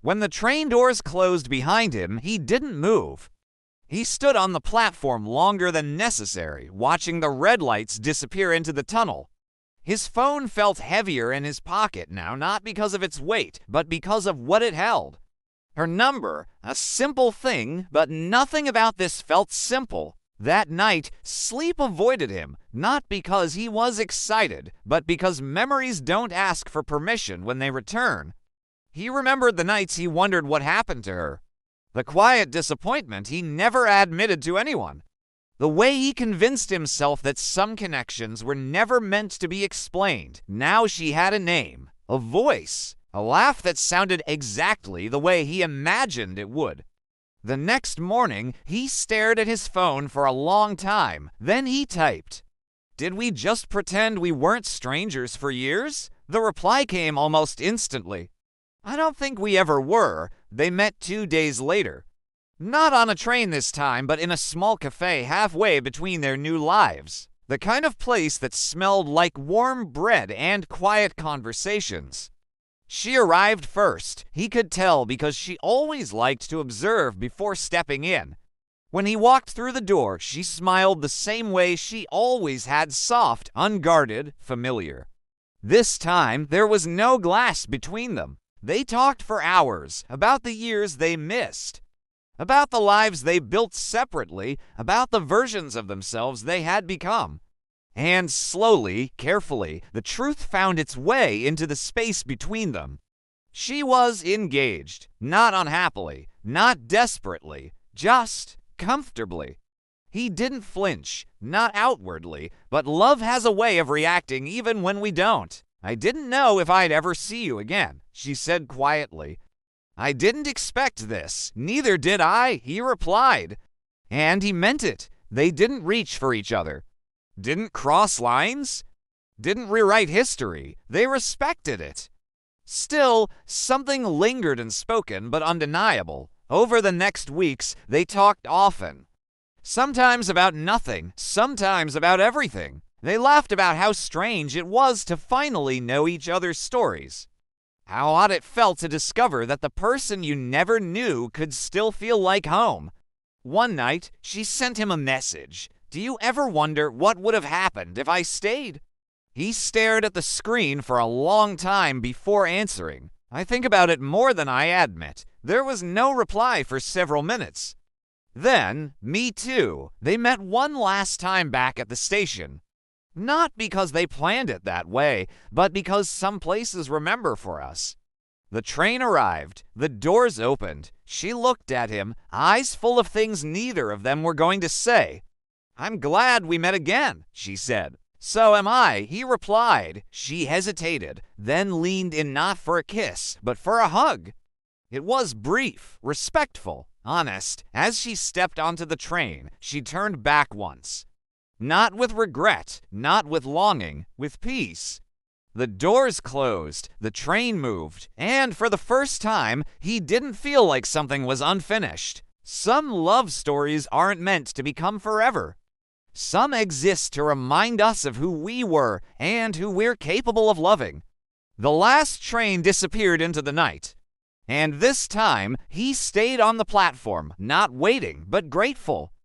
When the train doors closed behind him, he didn't move. He stood on the platform longer than necessary, watching the red lights disappear into the tunnel. His phone felt heavier in his pocket now, not because of its weight, but because of what it held. Her number, a simple thing, but nothing about this felt simple. That night, sleep avoided him, not because he was excited, but because memories don't ask for permission when they return. He remembered the nights he wondered what happened to her. The quiet disappointment he never admitted to anyone. The way he convinced himself that some connections were never meant to be explained. Now she had a name, a voice, a laugh that sounded exactly the way he imagined it would. The next morning, he stared at his phone for a long time. Then he typed, "Did we just pretend we weren't strangers for years?" The reply came almost instantly. "I don't think we ever were." They met 2 days later. Not on a train this time, but in a small cafe halfway between their new lives. The kind of place that smelled like warm bread and quiet conversations. She arrived first. He could tell because she always liked to observe before stepping in. When he walked through the door, she smiled the same way she always had, soft, unguarded, familiar. This time, there was no glass between them. They talked for hours about the years they missed, about the lives they built separately, about the versions of themselves they had become. And slowly, carefully, the truth found its way into the space between them. She was engaged, not unhappily, not desperately, just comfortably. He didn't flinch, not outwardly, but love has a way of reacting even when we don't. "I didn't know if I'd ever see you again," she said quietly. "I didn't expect this. Neither did I," he replied. And he meant it. They didn't reach for each other. Didn't cross lines. Didn't rewrite history. They respected it. Still, something lingered unspoken but undeniable. Over the next weeks, they talked often. Sometimes about nothing, sometimes about everything. They laughed about how strange it was to finally know each other's stories. How odd it felt to discover that the person you never knew could still feel like home. One night, she sent him a message. "Do you ever wonder what would have happened if I stayed?" He stared at the screen for a long time before answering. "I think about it more than I admit." There was no reply for several minutes. Then, me too. They met one last time back at the station. Not because they planned it that way, but because some places remember for us. The train arrived. The doors opened. She looked at him, eyes full of things neither of them were going to say. "I'm glad we met again," she said. "So am I," he replied. She hesitated, then leaned in not for a kiss, but for a hug. It was brief, respectful, honest. As she stepped onto the train, she turned back once. Not with regret, not with longing, with peace. The doors closed, the train moved, and for the first time, he didn't feel like something was unfinished. Some love stories aren't meant to become forever. Some exist to remind us of who we were and who we're capable of loving. The last train disappeared into the night. And this time, he stayed on the platform, not waiting, but grateful.